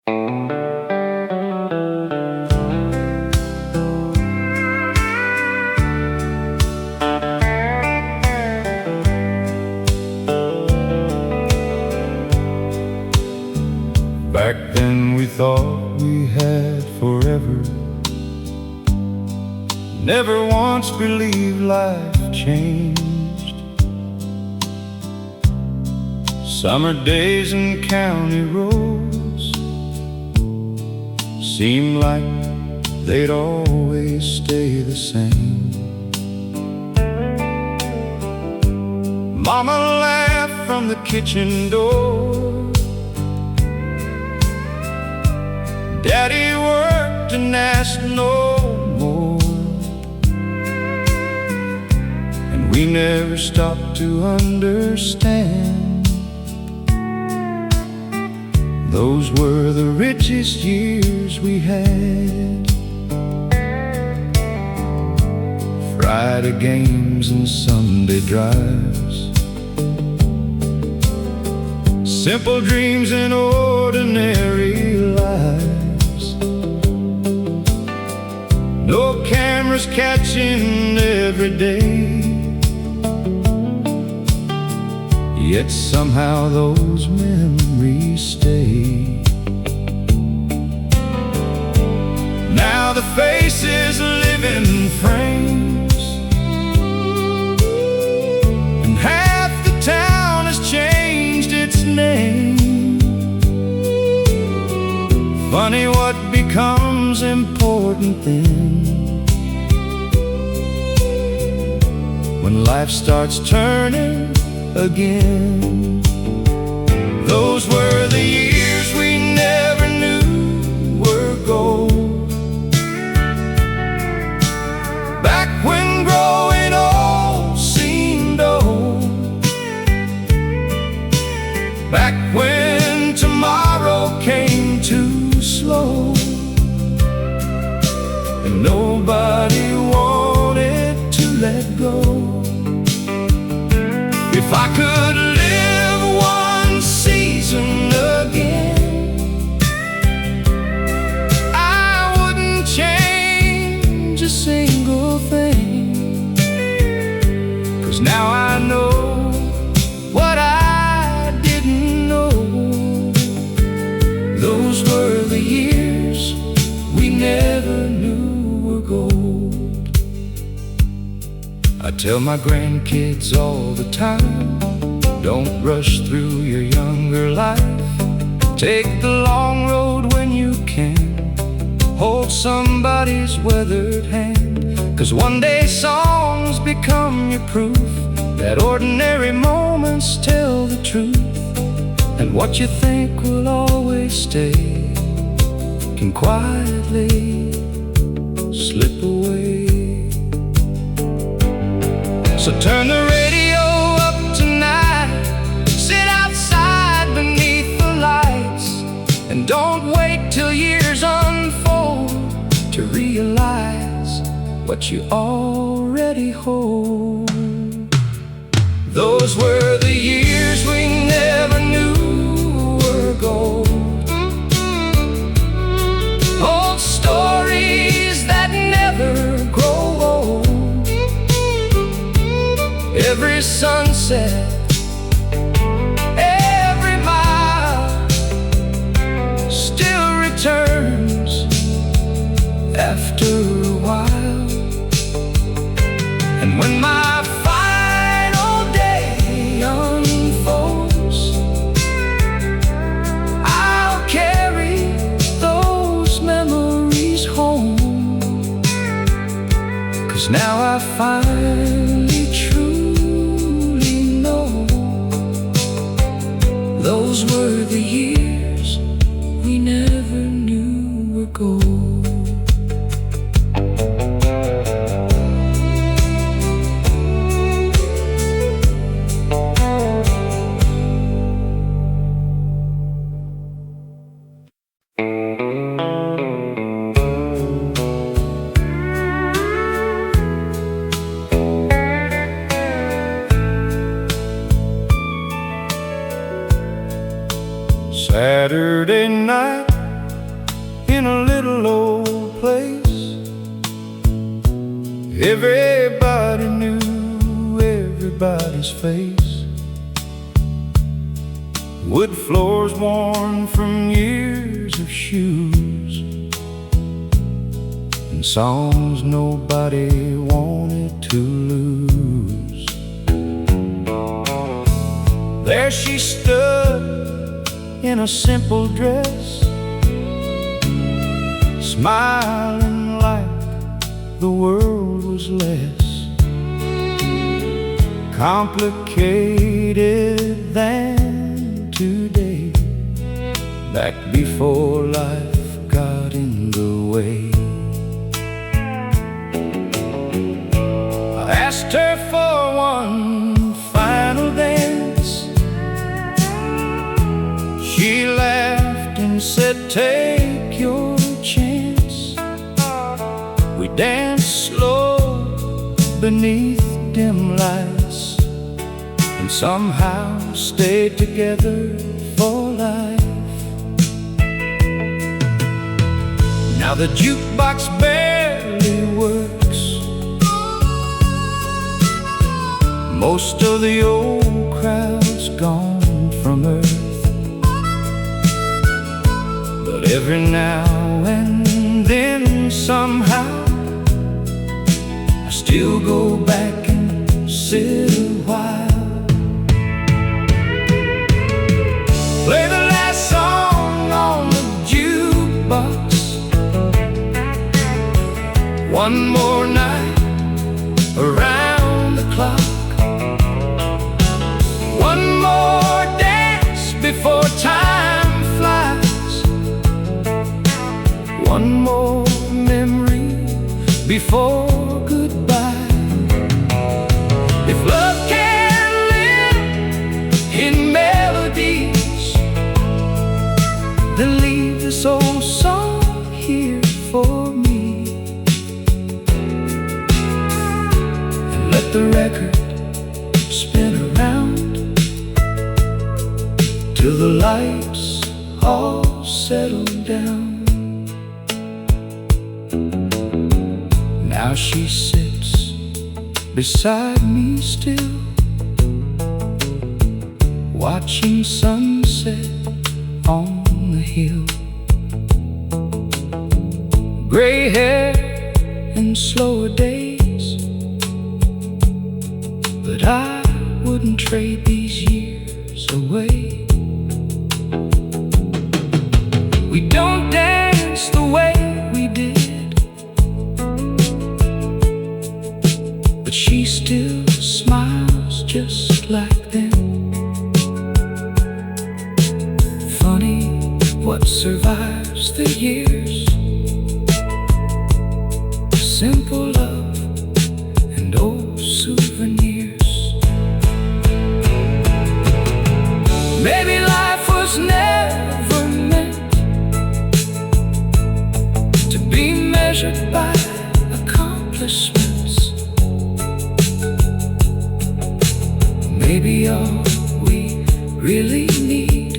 Back then we thought we had forever. Never once believed life changed. Summer days and county roads seemed like they'd always stay the same. Mama laughed from the kitchen door. Daddy worked and asked no more, and we never stopped to understand. Those were the richest years we had. Friday games and Sunday drives, simple dreams and ordinary lives. No cameras catching every day, yet somehow those memories stay. Now the faces live in frames, and half the town has changed its name. Funny what becomes important then, when life starts turning again. Those were the years we never knew were gold. Back when growing old seemed old. Back when tomorrow came too slow, and nobody wanted to let go. If I could live one season again, I wouldn't change a single thing, 'cause now I know what I didn't know. Those were the years we never knew were gold. I tell my grandkids all the time, don't rush through your younger life. Take the long road when you can. Hold somebody's weathered hand, 'cause one day songs become your proof that ordinary moments tell the truth, and what you think will always stay can quietly slip away. So turn the radio up tonight, sit outside beneath the lights, and don't wait till years unfold to realize what you already hold. Those were the years we never knew were gold. Old stories that never grow old. Every sunset, every mile still returns after a while. And when my final day unfolds, I'll carry those memories home, 'cause now I finally truly know those were the years we never knew were gold. Saturday night, place. Everybody knew everybody's face. Wood floors worn from years of shoes, and songs nobody wanted to lose. There she stood in a simple dress, smiling like the world was less complicated than today, back before life got in the way. I asked her for one final dance. She laughed and said, "Take your chance." We danced slow beneath dim lights, and somehow stayed together for life. Now the jukebox barely works. Most of the old crowd's gone from earth, but every now and then somehow I still go back and sit a while. Play the last song on the jukebox. One more night around the clock. One more dance before time flies. One more memory before goodbye. If love can live in melodies, then leave this old song here for me, and let the record spin around till the lights all settle down. Now she sits beside me still, watching sunset on the hill. Gray hair and slower days, but I wouldn't trade these years away. We don't dance the way we did, but she still smiles just like then. Funny what survives the years. Simple love and old souvenirs. Maybe life was never meant to be measured by accomplishments. Maybe all we really need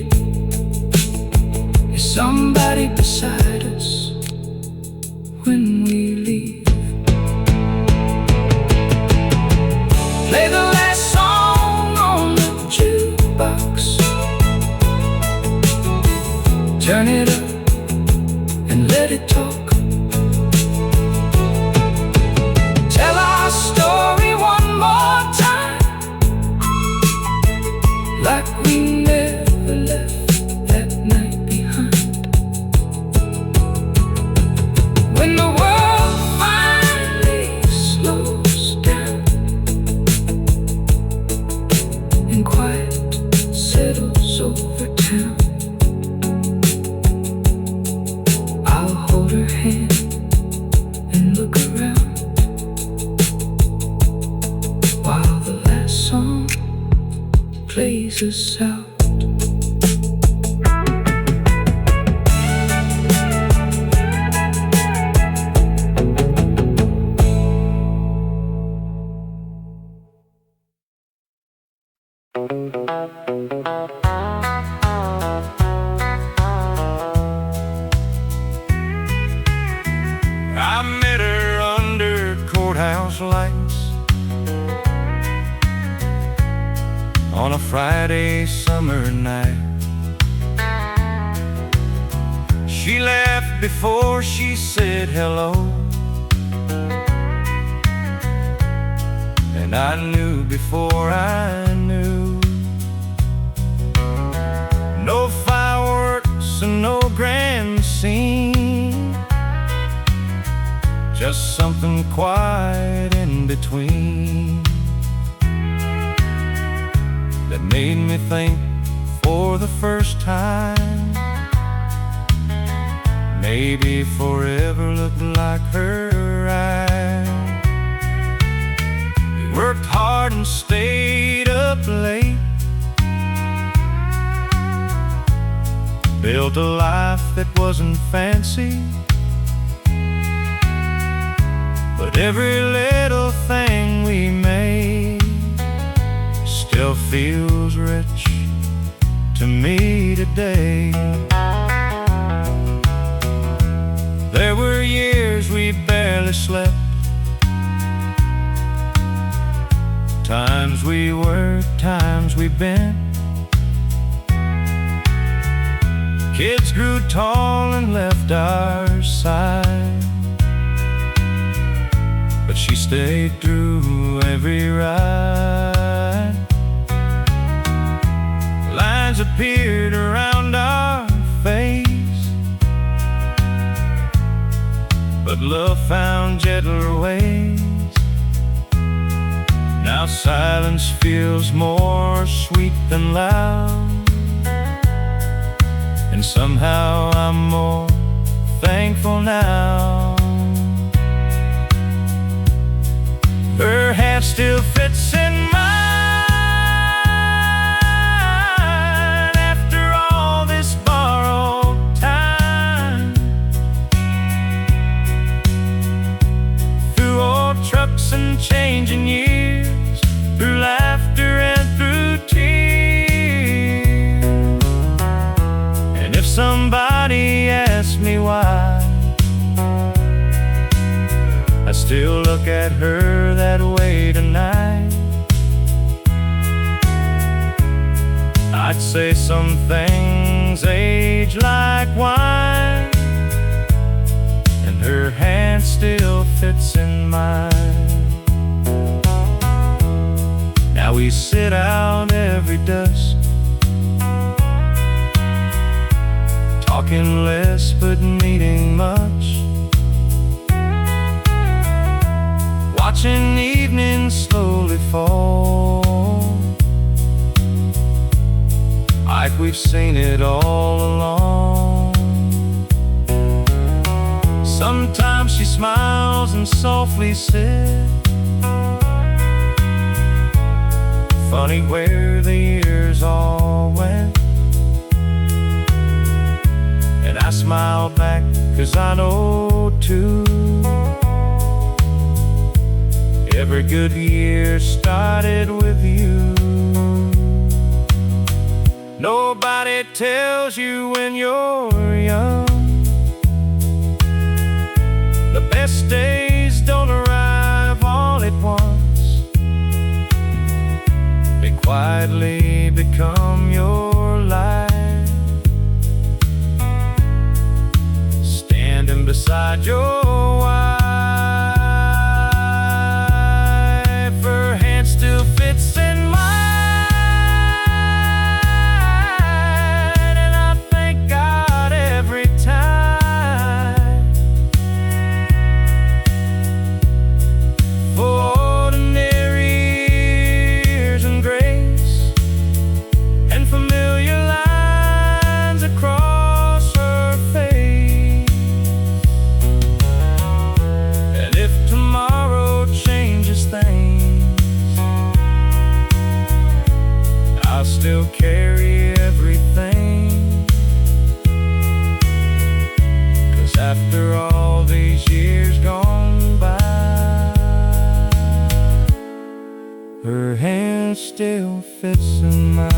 is somebody beside us when we leave. Play the last song on the jukebox. Turn it up and let it talk. Tell our story one more time, like we never left that night behind. When the world finally slows down and quiet settles over town, I'll hold her hand and look around while the last song plays us out. house lights on a Friday summer night. She left before she said hello, and I knew before I knew. No fireworks and no grand scene, just something quiet in between that made me think for the first time. Maybe forever looked like her eyes. We worked hard and stayed up late, built a life that wasn't fancy, but every little thing we made still feels rich to me today. There were years we barely slept, times we worked, times we bent. Kids grew tall and left our side, but she stayed through every ride. Lines appeared around our face, but love found gentler ways. Now silence feels more sweet than loud, and somehow I'm more thankful now. Her hand still fits in mine after all this borrowed time. Through old trucks and changing years, through laughter and through tears. And if somebody asks me why, I still look at her that way tonight. I'd say some things age like wine, and her hand still fits in mine. Now we sit out every dusk, talking less but meeting much, watching evening slowly fall, like we've seen it all along. Sometimes she smiles and softly says, funny where the years all went. And I smile back, 'cause I know too, every good year started with you. Nobody tells you when you're young the best days don't arrive all at once. They quietly become your life, standing beside your wife. Still fits in mine, and I thank God every time for ordinary years and grace and familiar lines across her face. And if tomorrow changes things, I'll still carry everything, 'cause after all these years gone by, her hand still fits in mine.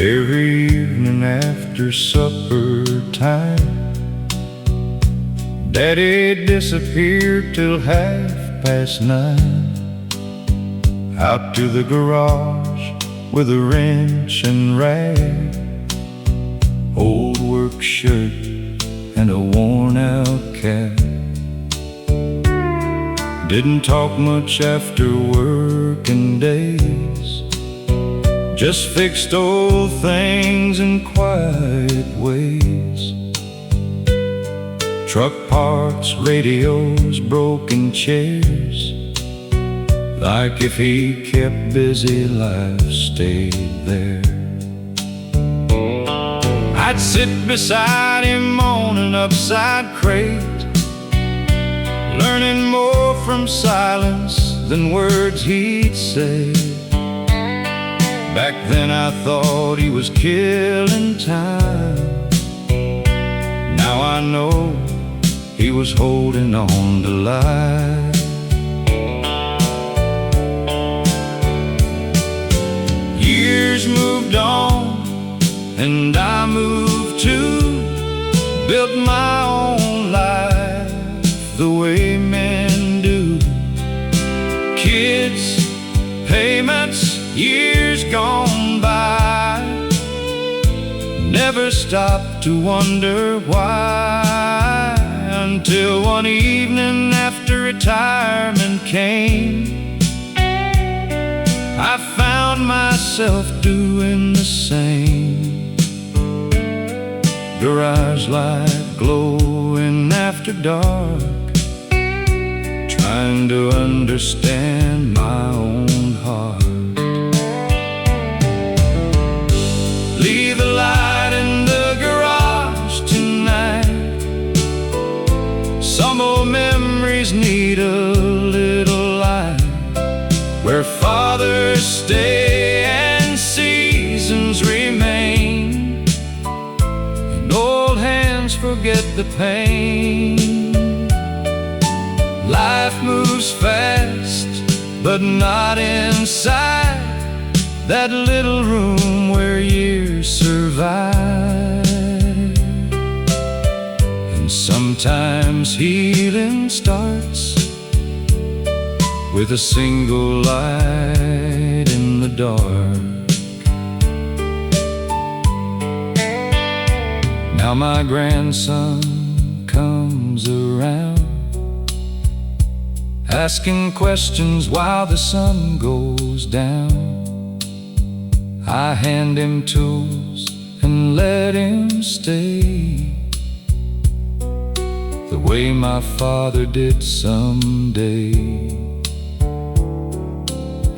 Every evening after supper time, Daddy disappeared till 9:30. Out to the garage with a wrench and rag, old work shirt and a worn-out cap. Didn't talk much after working days, just fixed old things in quiet ways. Truck parts, radios, broken chairs. Like if he kept busy, life stayed there. I'd sit beside him on an upside crate, learning more from silence than words he'd say. Back then I thought he was killing time. Now I know he was holding on to life. Years moved on and I moved too, built my own life the way men do. Kids, payments, years gone by, never stopped to wonder why. Until one evening after retirement came, I found myself doing the same. Garage light glowing after dark, trying to understand my own heart. Leave the light in the garage tonight. Some old memories need a little light, where fathers stay and seasons remain, and old hands forget the pain. Life moves fast, but not inside that little room where years survive. And sometimes healing starts with a single light in the dark. Now my grandson comes around, asking questions while the sun goes down. I hand him tools and let him stay, the way my father did someday.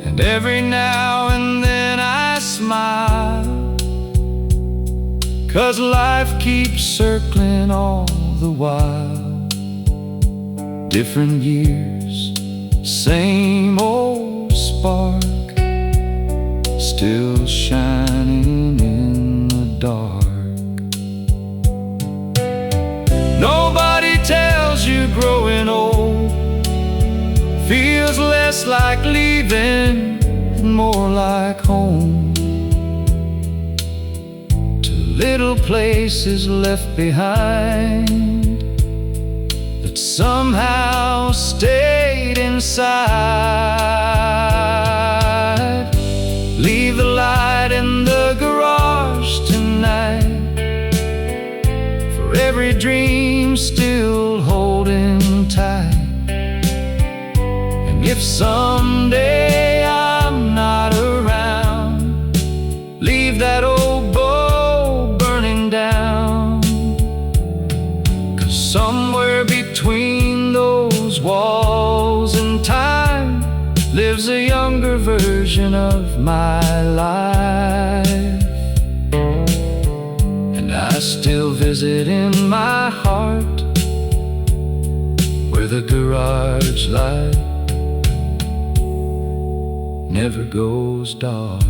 And every now and then I smile, 'cause life keeps circling all the while. Different years, same old spark, still shining in the dark. Nobody tells you growing old feels less like leaving and more like home. To little places left behind that somehow stayed inside. Leave the light in the garage tonight, for every dream still holding tight. And if someday I'm not around, leave that old bow burning down, 'cause somewhere between those walls and time lives a younger version of my life. And I still visit in my heart where the garage light never goes dark.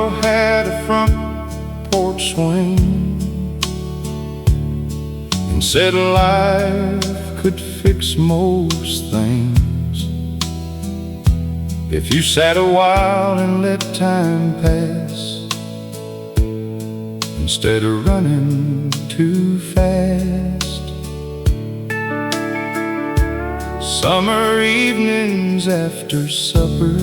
Mama had a front porch swing and said life could fix most things if you sat a while and let time pass instead of running too fast. Summer evenings after supper,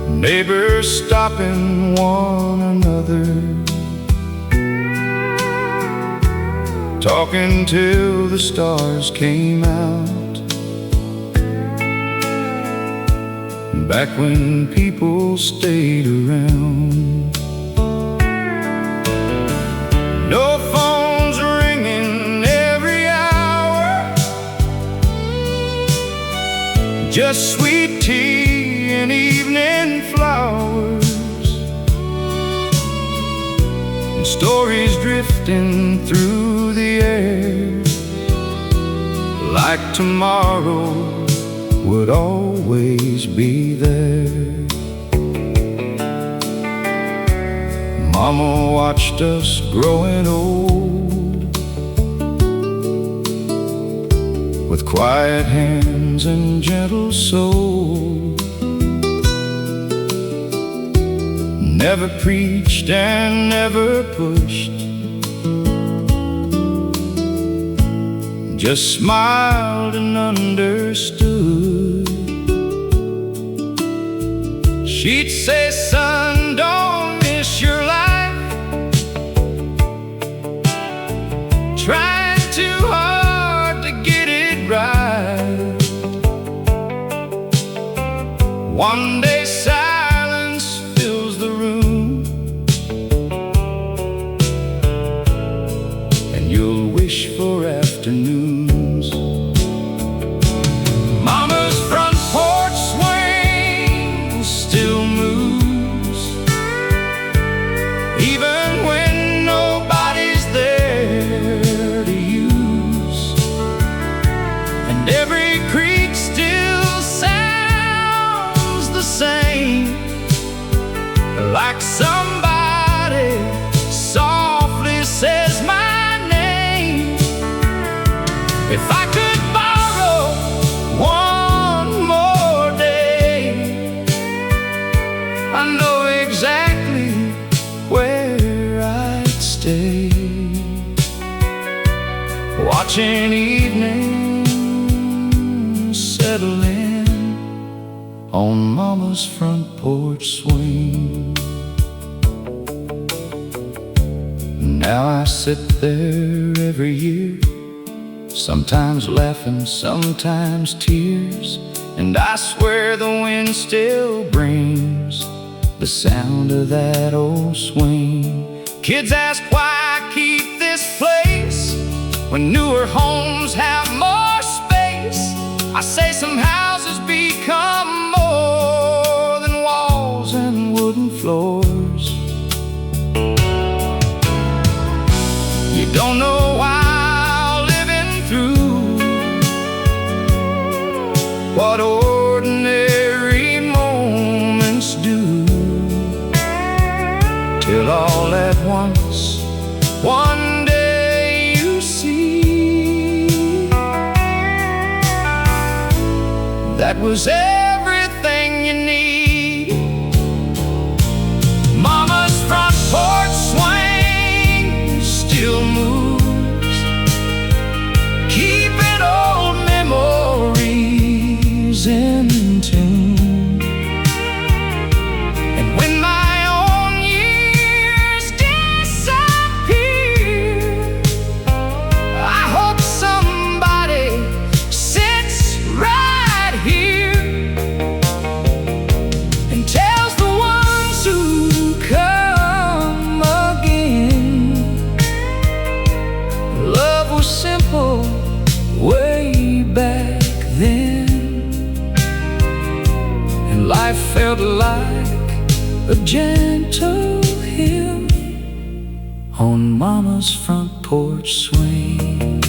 neighbors stopping one another, talking till the stars came out. Back when people stayed around. No phones ringing every hour, just sweet tea and evening flowers, and stories drifting through the air like tomorrow would always be there. Mama watched us growing old, with quiet hands and gentle soul. Never preached and never pushed, just smiled and understood. She'd say, son, don't miss your life, trying too hard to get it right. One day silence fills the room, and you'll wish for afternoons. Mama's front porch swing still moves, even when nobody's there to use, and every creak still sounds the same, like somebody softly says my name. If I could borrow one more day, I know exactly where I'd stay, watching evening settle in on Mama's front porch swing. Now I sit there every year, sometimes laughing, sometimes tears, and I swear the wind still brings the sound of that old swing. Kids ask why I keep this place when newer homes have more space. I say some houses become more than walls and wooden floors. You don't know why living through what ordinary moments do, till all at once one day you see that was everything you need. Mama's front porch swing still moves, keeping old memories in tune. And when my own years disappear, I hope somebody sits right here and tells the ones who come again, love was simple way back then, and life felt like a gentle hymn on Mama's front porch swing.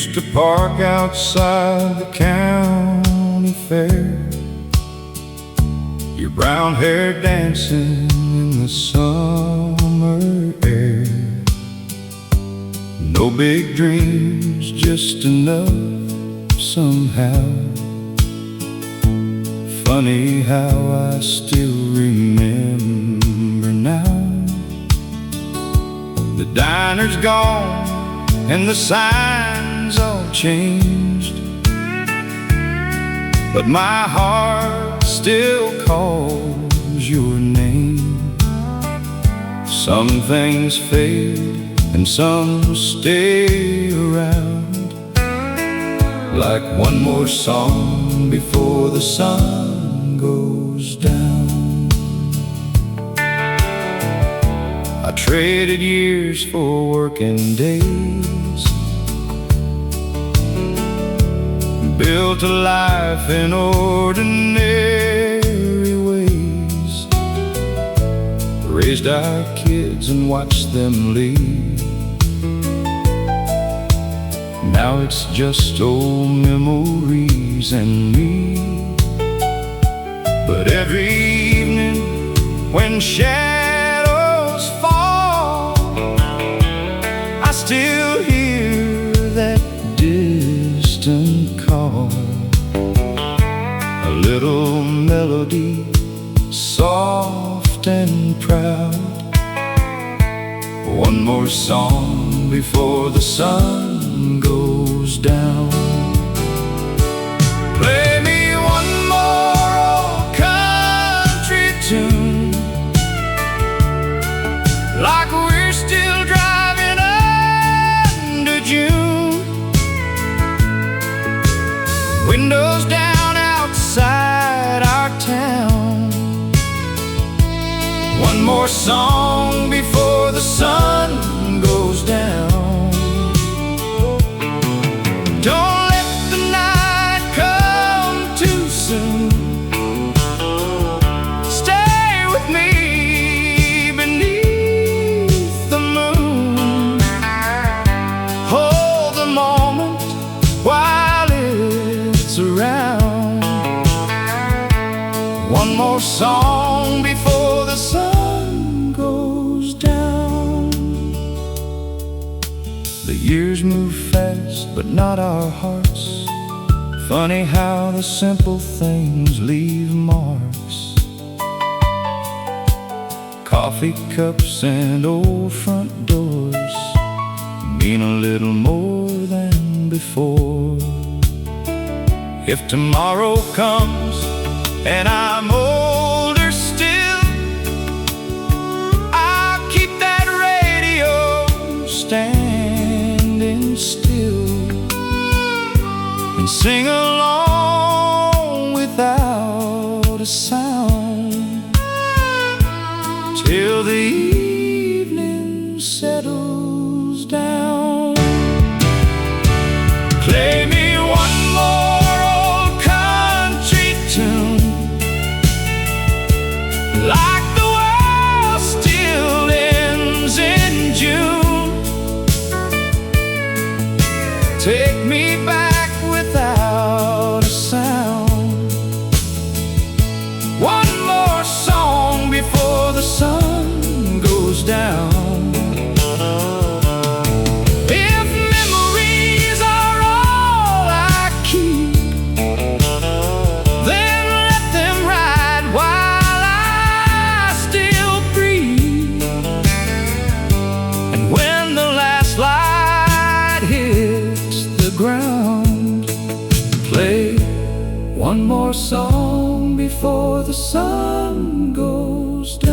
used to park outside the county fair, your brown hair dancing in the summer air. No big dreams, just enough somehow. Funny how I still remember now. The diner's gone and the signs all changed, but my heart still calls your name. Some things fade and some stay around, like one more song before the sun goes down. I traded years for working days, built a life in ordinary ways, raised our kids and watched them leave. Now it's just old memories and me. But every evening when shadows fall, I still hear that distant call. A little melody, soft and proud. One more song before the sun goes down. Play me one more old country tune, like we're still driving under June. Windows down outside our town. One more song before the sun goes down. Don't let the night come too soon. Stay with me beneath the moon. Hold the moment while it's around. One more song before the sun goes down. The years move fast, but not our hearts. Funny how the simple things leave marks. Coffee cups and old front doors mean a little more than before. If tomorrow comes and I'm older still, I'll keep that radio standing still and sing along without a sound till the evening settles down. Play me one more old country tune, like the world still ends in June. Take me back without a sound. One more song before the sun goes down. If memories are all I keep, then let them ride while I still breathe. And when the last light hits the ground, play one more song before the sun goes down.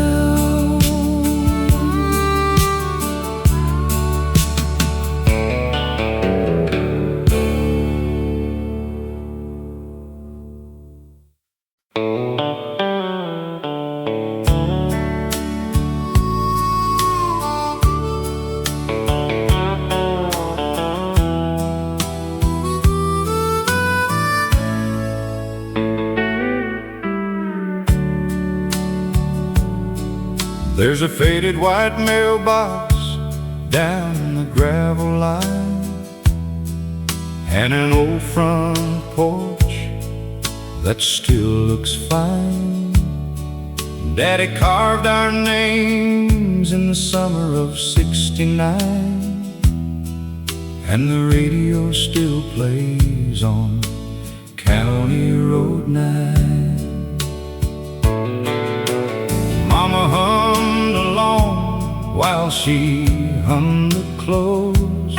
There's a faded white mailbox down the gravel line. and an old front porch that still looks fine. Daddy carved our names in the summer of '69, and the radio still plays on County Road 9. Mama hummed along while she hung the clothes,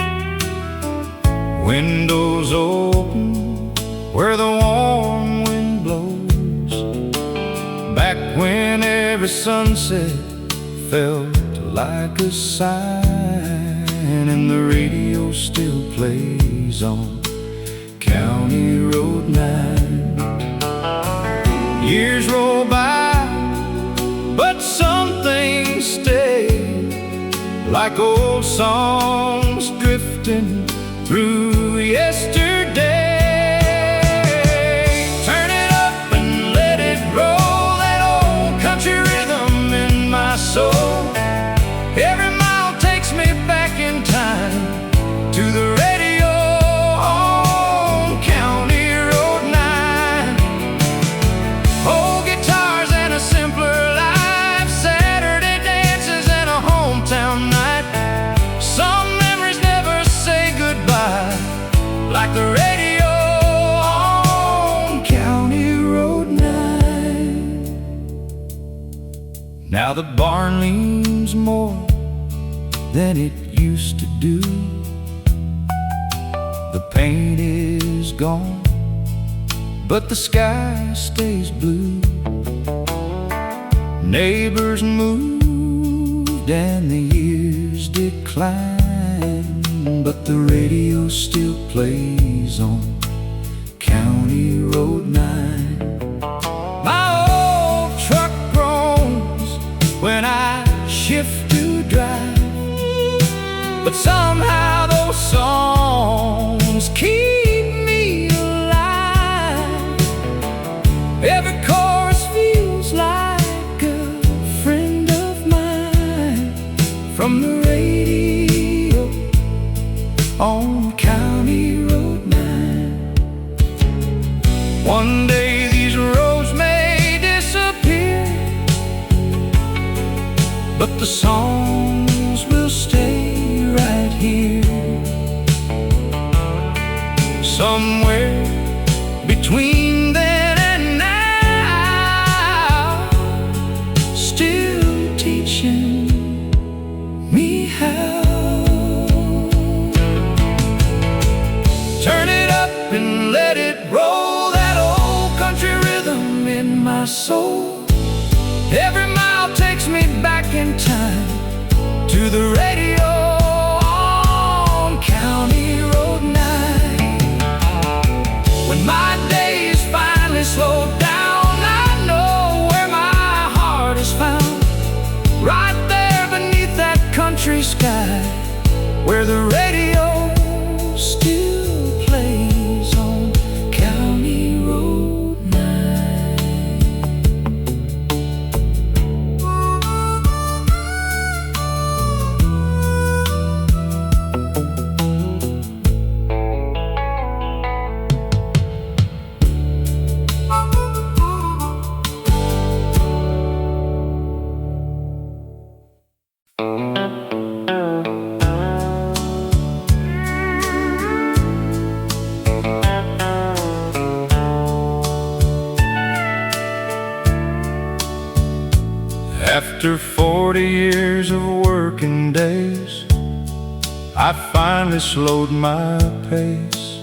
windows open where the warm wind blows. Back when every sunset felt like a sign, and the radio still plays on County Road 9. Years roll by, but some things stay, like old songs drifting through yesterday. Turn it up and let it roll, that old country rhythm in my soul. Every mile takes me back in time to the radio on County Road 9. Old guitars and a simpler life, Saturday dances and a hometown night. Some memories never say goodbye, like the radio on County Road 9. Now the barn leans more than it used to do. The paint is gone, but the sky stays blue. Neighbors moved and the years decline, but the radio still plays on County Road 9. My old truck groans when I shift to drive, but somehow those songs keep me alive. Every chorus feels like a friend of mine, from the radio on County Road 9. One day these roads may disappear, but the songs will stay right here, somewhere between then and now, still teaching me how. Turn it up and let it roll, that old country rhythm in my soul. Every mile takes me back in time to the radio on County Road 9. When my days finally slow down, I know where my heart is found, right there beneath that country sky, where the radio still plays on County Road 9. After 40 years of working days, I finally slowed my pace.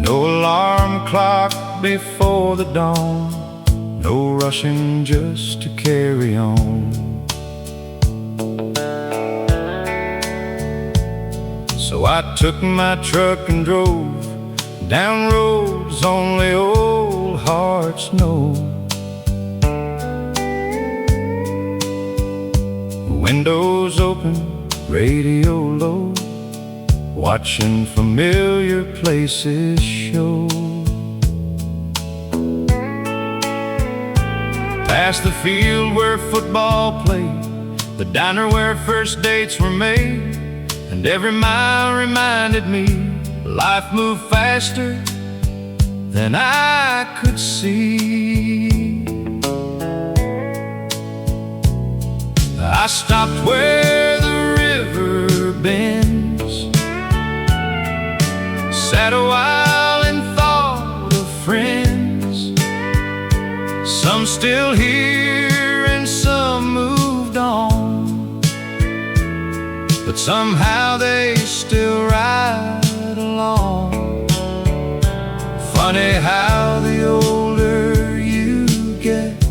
No alarm clock before the dawn, no rushing just to carry on. So I took my truck and drove down roads only old hearts know. Windows open, radio low, watching familiar places show. Past the field where football played, the diner where first dates were made, and every mile reminded me life moved faster than I could see. I stopped where the river bends, sat a while and thought of friends, some still here and some moved on, but somehow they still ride along. Funny how the older you get,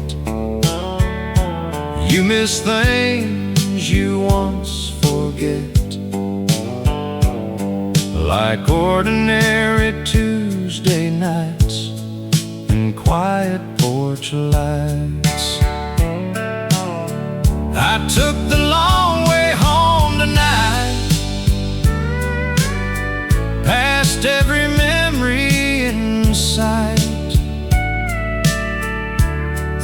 you miss things you once forget, like ordinary Tuesday nights and quiet porch lights. I took the long way home tonight, past every memory in sight,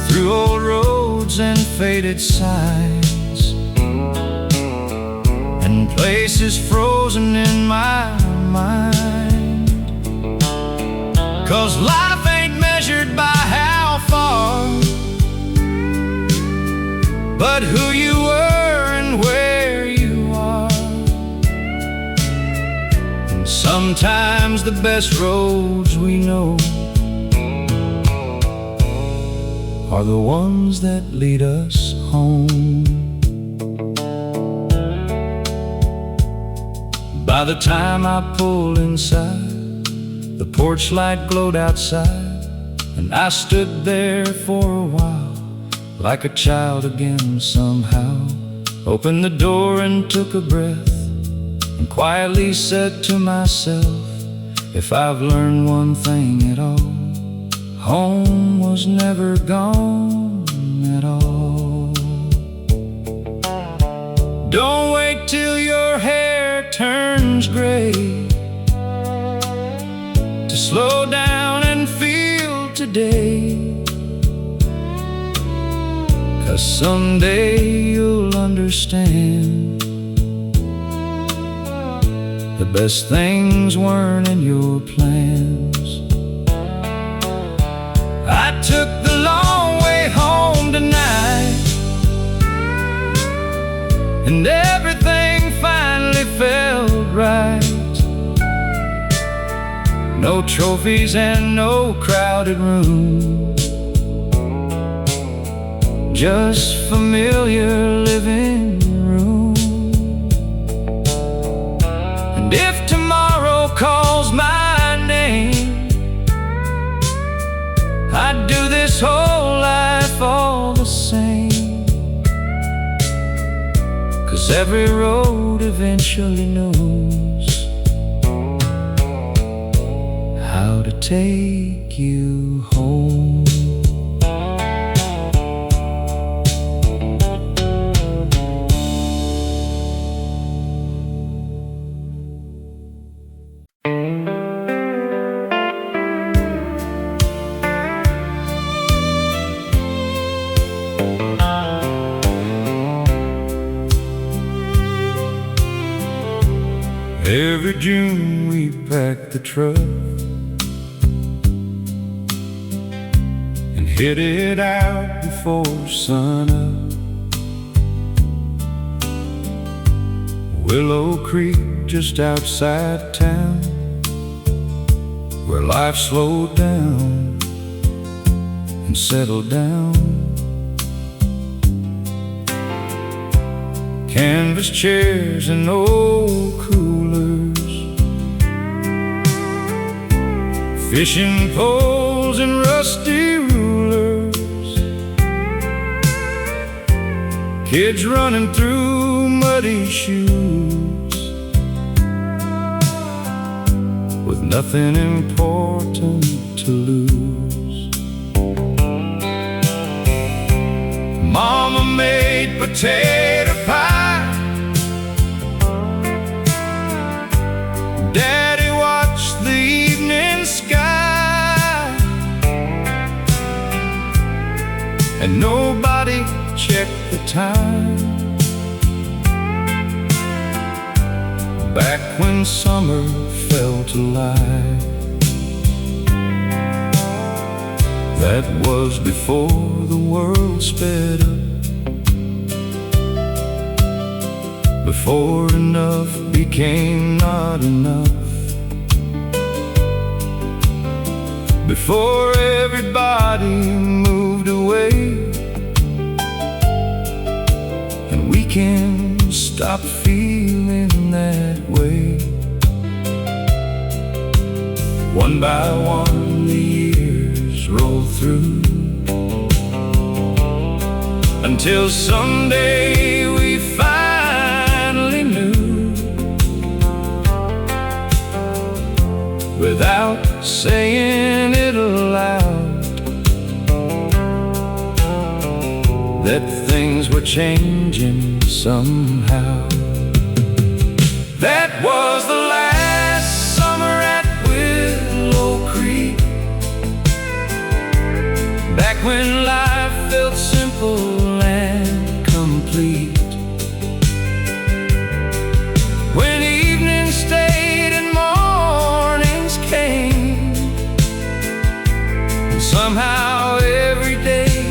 through old roads and faded signs, and places frozen in my mind. 'Cause life ain't measured by how far, but who you were and where you are. And sometimes the best roads we know are the ones that lead us home. By the time I pulled inside, the porch light glowed outside, and I stood there for a while, like a child again somehow. Opened the door and took a breath, and quietly said to myself, if I've learned one thing at all, home was never gone at all. Don't wait till your hair turns gray to slow down and feel today, 'cause someday you'll understand the best things weren't in your plans. I took the long way home tonight, and everything finally felt right. No trophies and no crowded rooms, just familiar living room. And if tomorrow calls my name, I'd do this whole life all the same, 'cause every road eventually knows how to take you home. Every June we pack the truck and hit it out before sunup. Willow Creek just outside town, where life slowed down and settled down. Canvas chairs and old coolers, fishing poles and rusty rulers, kids running through muddy shoes, with nothing important to lose. Mama made potato pie, Daddy watched the evening sky, and nobody checked the time. back when summer felt alive. That was before the world sped up, before enough became not enough, before everybody moved away, and we can stop feeling that way. One by one the years roll through, until someday we finally knew, without saying it aloud, that things were changing somehow. That was the last summer at Willow Creek, back when life felt simple and complete, when evenings stayed and mornings came, and somehow every day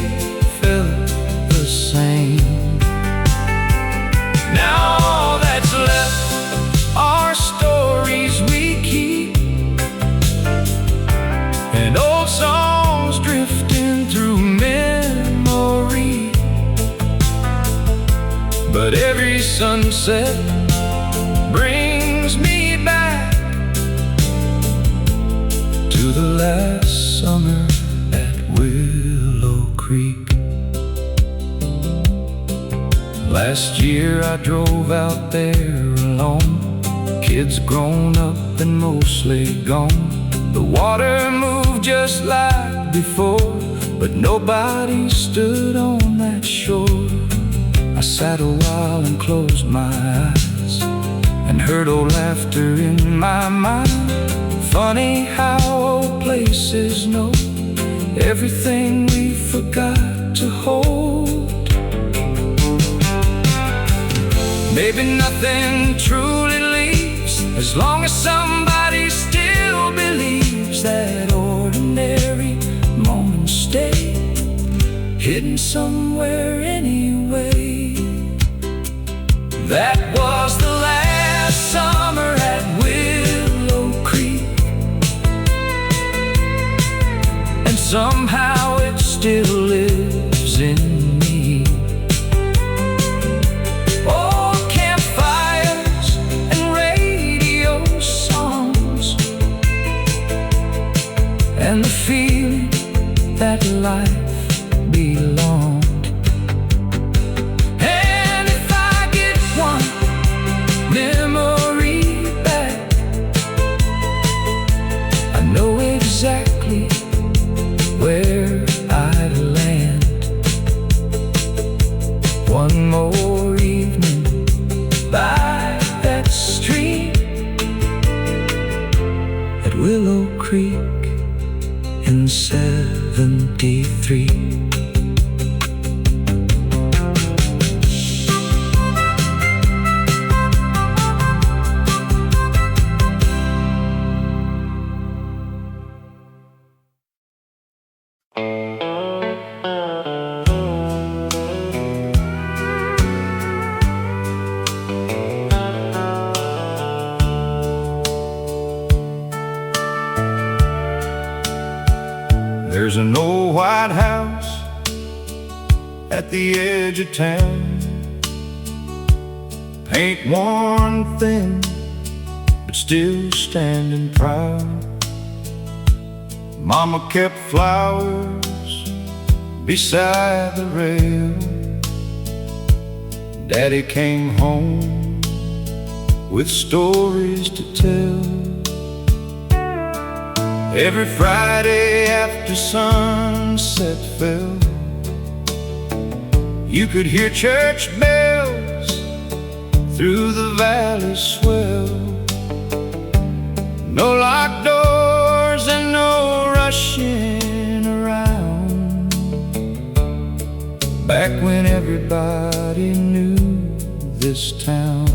felt the same. Now all that's left are stories we keep, and old songs drifting through memory. But every sunset brings me back to the last summer at Willow Creek. Last year I drove out there alone, kids grown up and mostly gone. The water moved just like before, but nobody stood on that shore. I sat a while and closed my eyes, and heard old laughter in my mind. Funny how old places know everything we forgot to hold. Maybe nothing truly leaves, as long as somebody still believes that ordinary moments stay hidden somewhere anyway. That was the last summer at Willow Creek, and somehow it still lives in me. Oh, campfires and radio songs, and the feeling that life belongs. Exactly where I'd land. One more evening by that stream at Willow Creek in '73. There's an old white house at the edge of town, paint worn thin, but still standing proud. Mama kept flowers beside the rail. Daddy came home with stories to tell. Every Friday after sunset fell, you could hear church bells through the valley swell. No locked doors and no rushing around, back when everybody knew this town.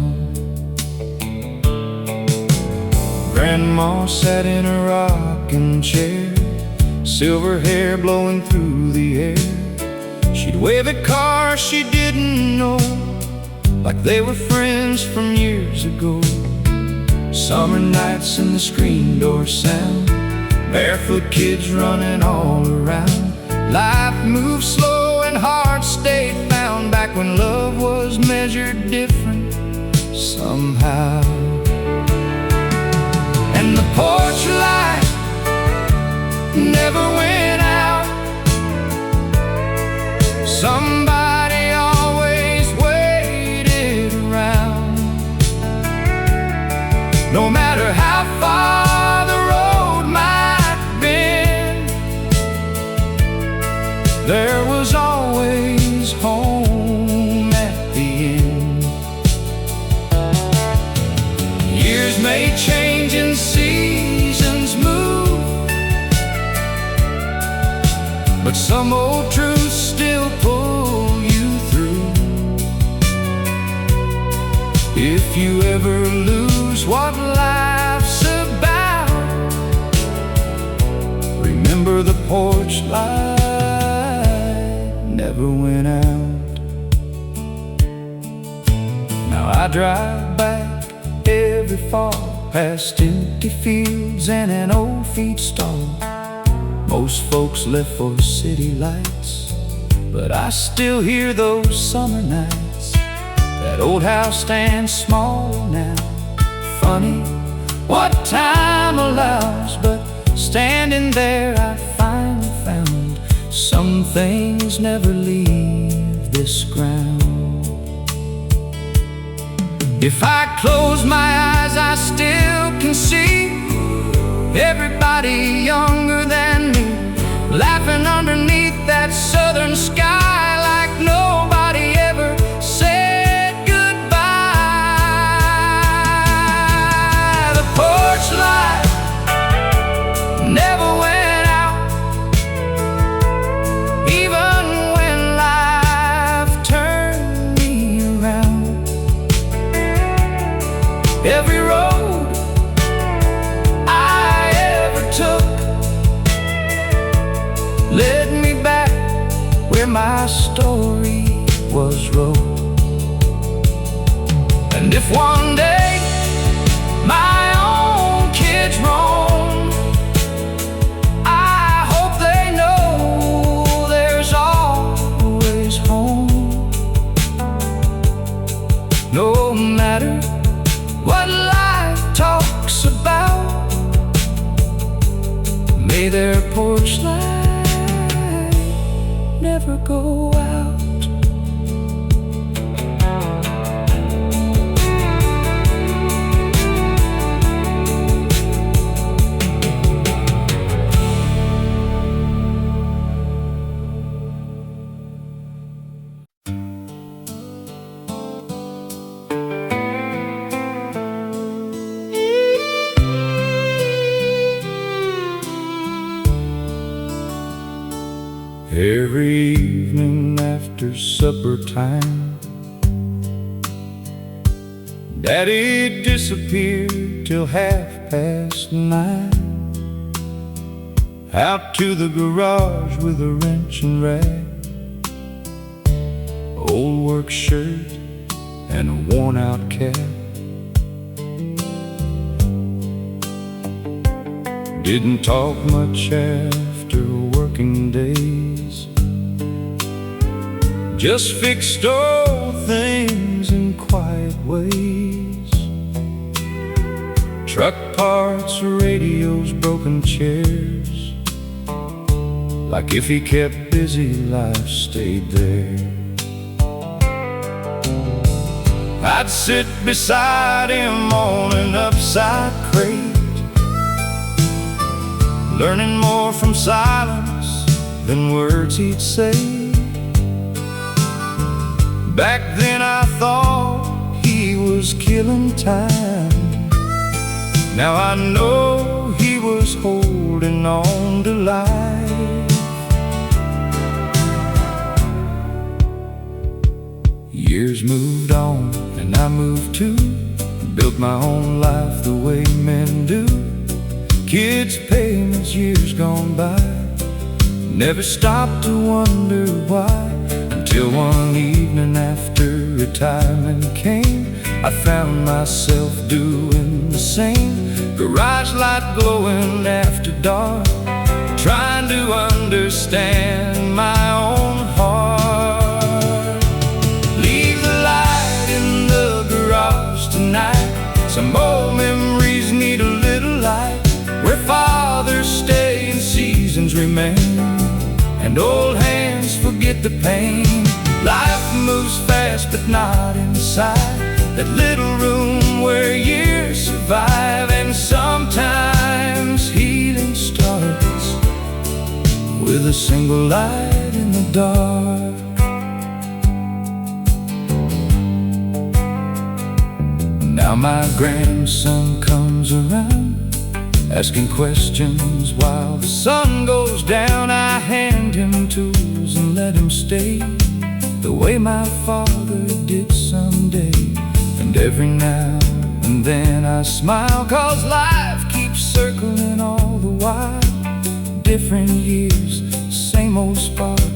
Grandma sat in a rocking chair, silver hair blowing through the air. She'd wave at cars she didn't know, like they were friends from years ago. Summer nights and the screen door sound, barefoot kids running all around. Life moved slow and hearts stayed found, back when love was measured different somehow. And the porch light never went out. Somebody always waited around. No matter how far the road might have been, there was always home at the end. Years may change and seasons move, but some old truths still pull you through. If you ever lose what life's about, remember the porch light never went out. Now I drive back every fall, past empty fields and an old feed stall. Most folks left for city lights, but I still hear those summer nights. That old house stands small now. Funny what time allows, but standing there I finally found some things never leave this ground. If I close my eyes, I still can see everybody younger than me, laughing underneath that southern sky like nobody ever said goodbye. The porch light never went out, even when life turned me around. Every road I ever took led me back where my story was wrote. And if one day my own kids roam, I hope they know there's always home. No matter what life talks about, may their porch light never go out. Every evening after supper time, Daddy disappeared till 9:30. Out to the garage with a wrench and rag, old work shirt and a worn-out cap. Didn't talk much after working days, just fixed old things in quiet ways. Truck parts, radios, broken chairs. Like if he kept busy, life stayed there. I'd sit beside him on an upside crate, learning more from silence than words he'd say. Back then I thought he was killing time. Now I know he was holding on to life. Years moved on and I moved too, built my own life the way men do. Kids' payments, years gone by, never stopped to wonder why. Until one evening after retirement came, I found myself doing the same. Garage light glowing after dark, trying to understand my own heart. Leave the light in the garage tonight. Some old memories need a little light, where fathers stay and seasons remain, and old hands forget the pain. Life moves fast but not inside that little room where years survive. And sometimes healing starts with a single light in the dark. Now my grandson comes around, asking questions while the sun goes down. I hand him tools and let him stay the way my father did someday. And every now and then I smile, 'cause life keeps circling all the while. Different years, same old spark,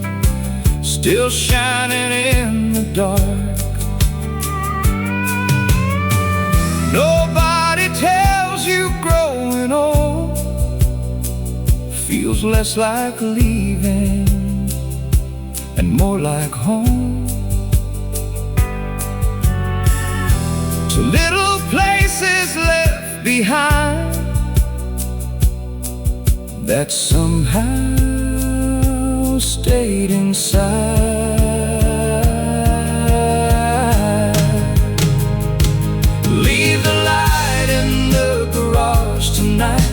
still shining in the dark. Nobody tells you growing old feels less like leaving and more like home. So little places left behind that somehow stayed inside. Leave the light in the garage tonight,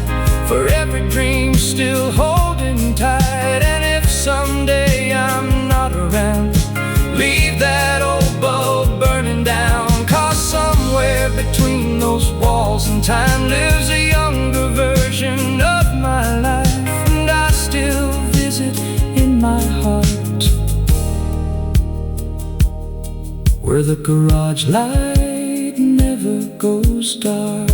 for every dream still holding tight. And if someday I'm not around, leave that old bulb burning down, 'cause somewhere between those walls and time lives a younger version of my life. And I still visit in my heart, where the garage light never goes dark.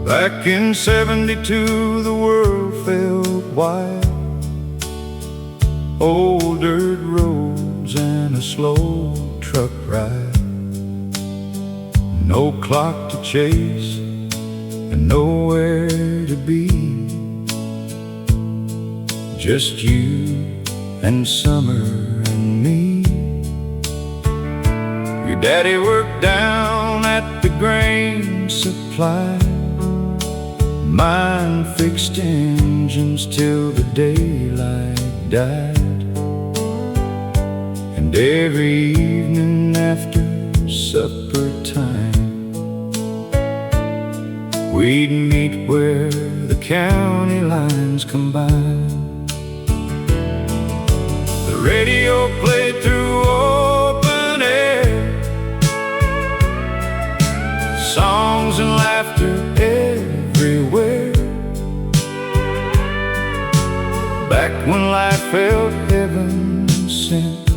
Back in '72 the world felt wide, old dirt roads and a slow truck ride. No clock to chase and nowhere to be, just you and summer and me. Your daddy worked down at the grain supply, mine fixed engines till the daylight died. And every evening after supper time, we'd meet where the county lines combine. The radio played through open air, songs and laughter everywhere. Back when life felt heaven sent,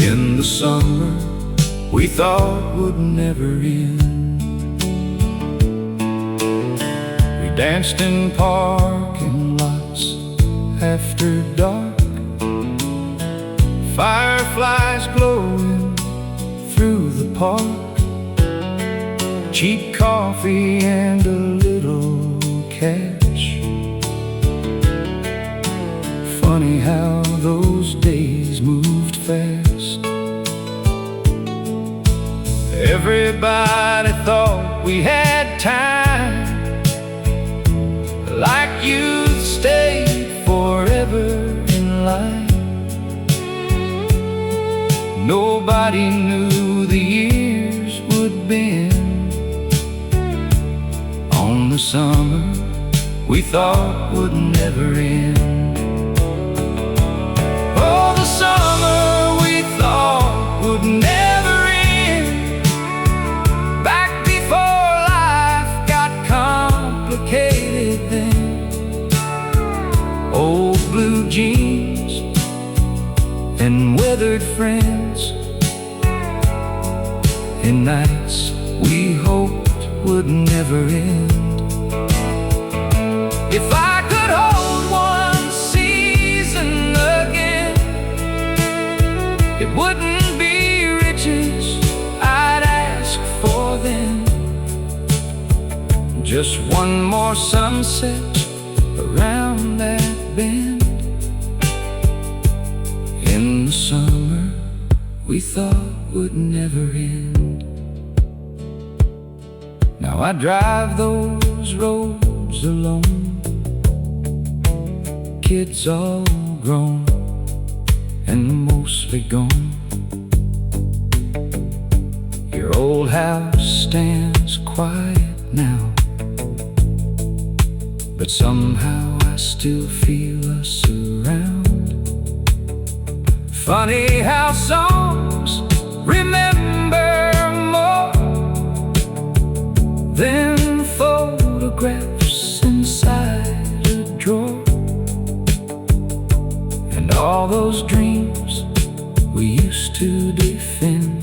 in the summer we thought would never end. We danced in parking lots after dark, fireflies glowing through the park, cheap coffee and a little cash. Funny how those days moved fast. Everybody thought we had time, like youth stayed forever in life. Nobody knew the years would bend summer we thought would never end. Oh, the summer we thought would never end. Back before life got complicated then. Old blue jeans and weathered friends, and nights we hoped would never end. If I could hold one season again, it wouldn't be riches I'd ask for then. Just one more sunset around that bend. In the summer we thought would never end. Now I drive those roads alone, kids all grown and mostly gone. Your old house stands quiet now, but somehow I still feel us around. Funny how songs remember more than photographs inside a drawer. And all those dreams we used to defend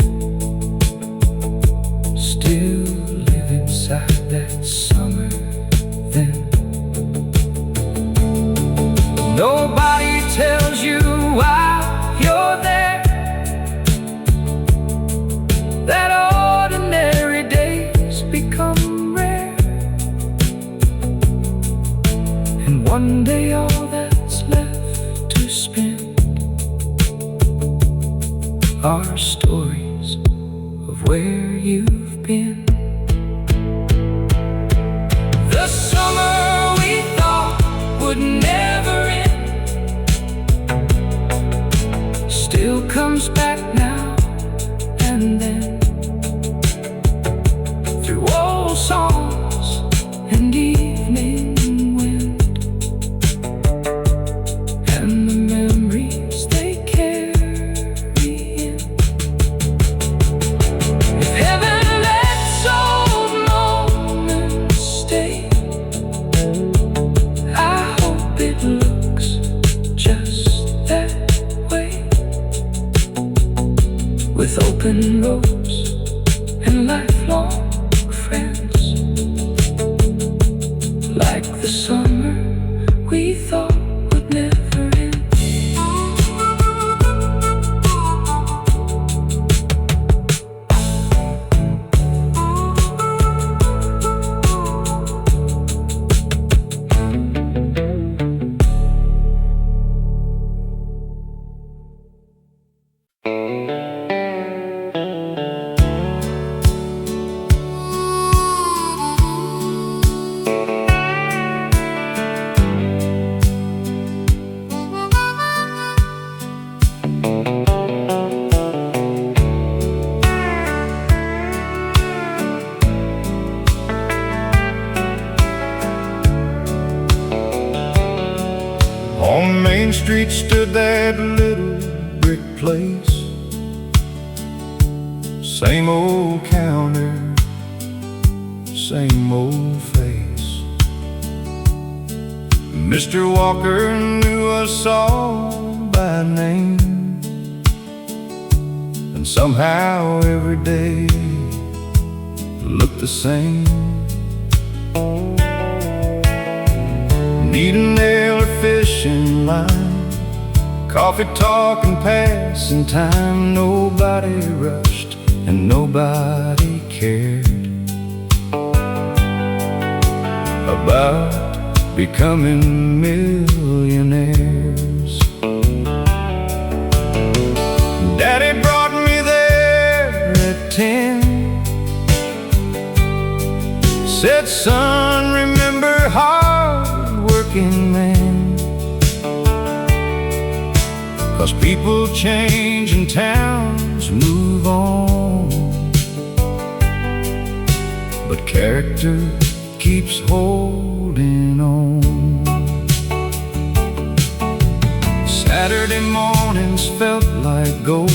still live inside that summer then. Nobody tells you why you're there. That ordinary days become rare, and one day all that's left to spend are stories of where you've been. The summer we thought would never end still comes back now and then, through old songs and evening wind, and the memories they carry in. If heaven lets old moments stay, I hope it looks just that way, with open roads and lifelong friends, like the summer we thought would never end. On Main Street stood that little brick place, same old counter, same old face. Mr. Walker knew us all by name, and somehow every day looked the same. Need a nail or fishing line, coffee talk and passing time. Nobody rushed and nobody cared about becoming millionaires. Daddy brought me there at 10, said, son, remember hard-working men, 'cause people change and towns move on, but character keeps holding on. Saturday mornings felt like gold,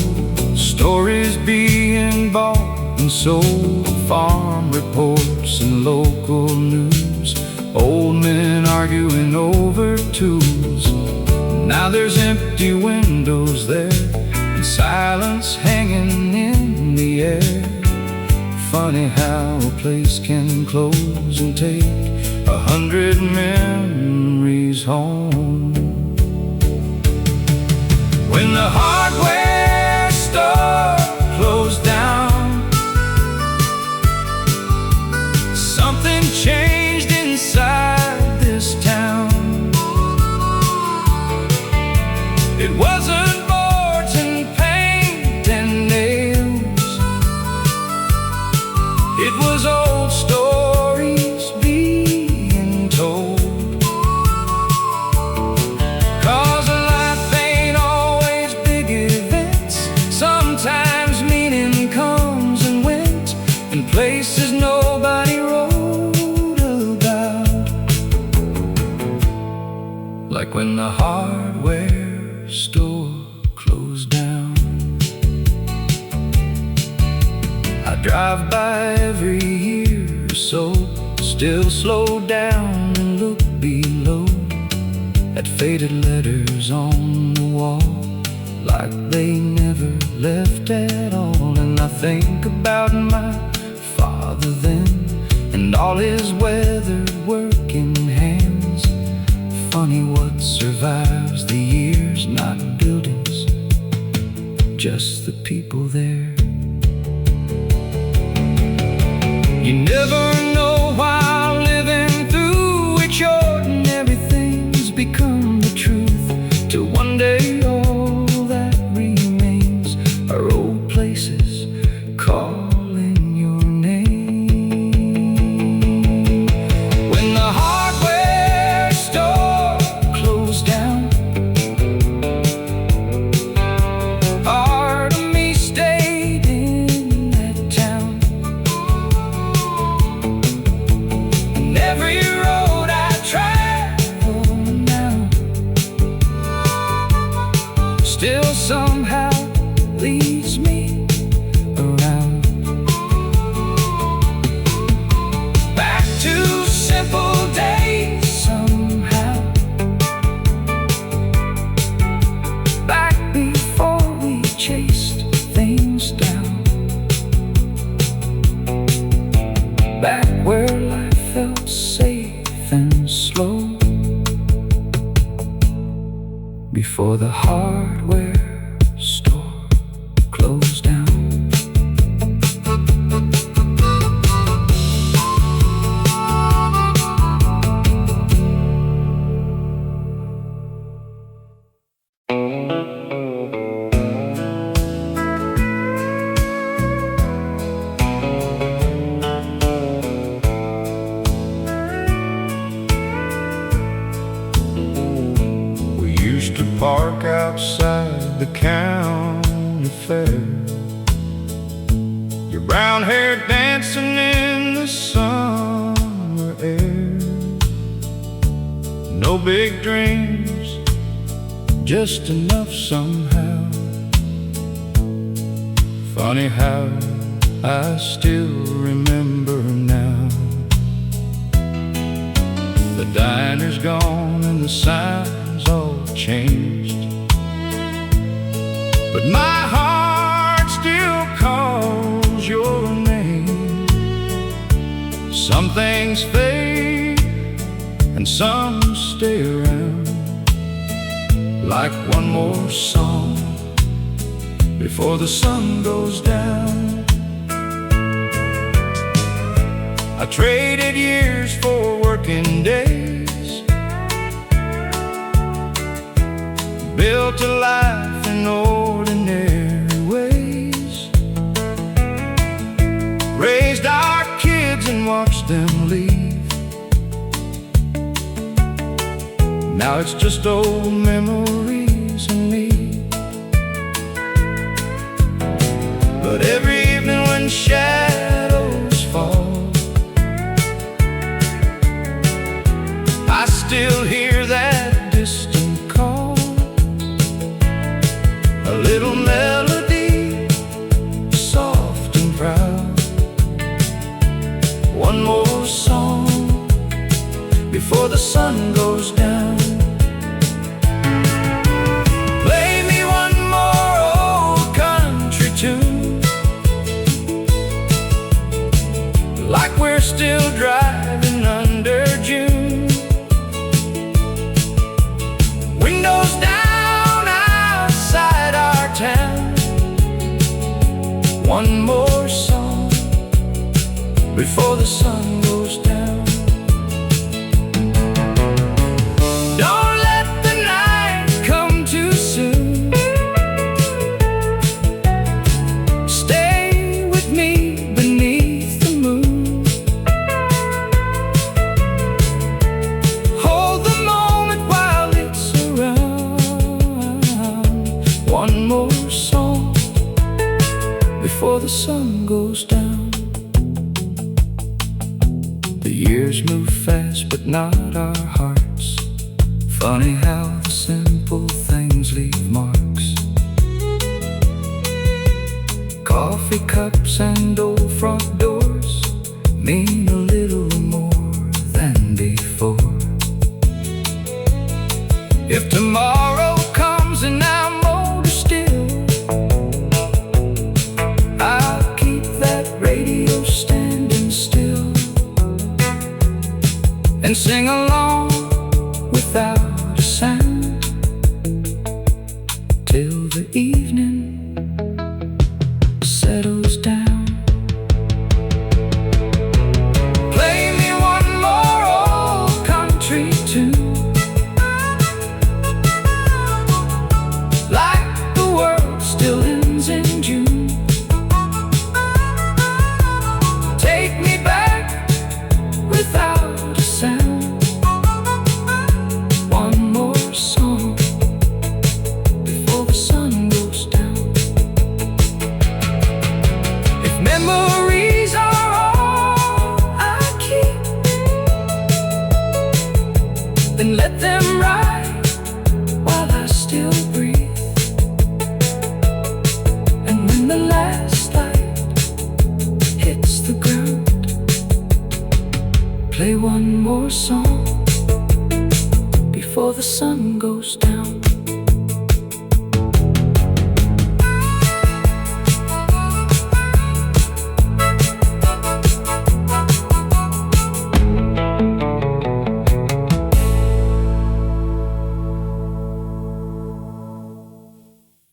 stories being bought and sold, farm reports and local news, old men arguing over tools. Now there's empty windows there and silence hanging in the air. Funny how a place can close and take 100 memories home. When the hardware store closed down, something changed inside this town. It wasn't boards and paint and nails, it was old stories being told. 'Cause life ain't always big events, sometimes meaning comes and went in places nobody wrote about. Like when the hardware store closed down. I drive by every year or so, still slow down and look below at faded letters on the wall, like they never left at all. And I think about my father then, and all his weathered working hands. Funny what survives the years, not buildings, just the people there. You never know while living through which ordinary things become the truth, till one day all that remains are old places calling your name. When the hardware store closed down, part of me stayed in that town. And every road I travel now still somehow leads me around. Back to simple days somehow, back before we chased things down, back where life felt safe and slow, before the hardware store closed down. We used to park outside the county fair, your brown hair dancing in the summer air. No big dreams, just enough somehow. Funny how I still remember now. The diner's gone and the signs all changed, but my heart still calls your name. Some things fade and some stay around, like one more song before the sun goes down. I traded years for working days, built a life in ordinary ways, raised our kids and watched them leave. Now it's just old memories and me. But every evening when shadows fall, little melody, soft and proud. One more song before the sun goes down. Play me one more old country tune, like we're still driving under June. Windows down outside our town. One more song before the sun goes down. Don't let the night come too soon. Stay with me beneath the moon. Hold the moment while it's around. One more song before the sun goes down. The years move fast, but not our hearts. Funny how the simple things leave marks. Coffee cups and old front doors mean a little more than before. If tomorrow comes and I'm older still, I'll keep that radio standing still and sing along without a sound till the evening settles down. Play me one more old country tune, like the world still ends in June. Take me back without a sound. One more song before the sun goes down. If memories are all I keep, then let them ride while I still breathe. And when the last light hits the ground, play one more song before the sun goes down.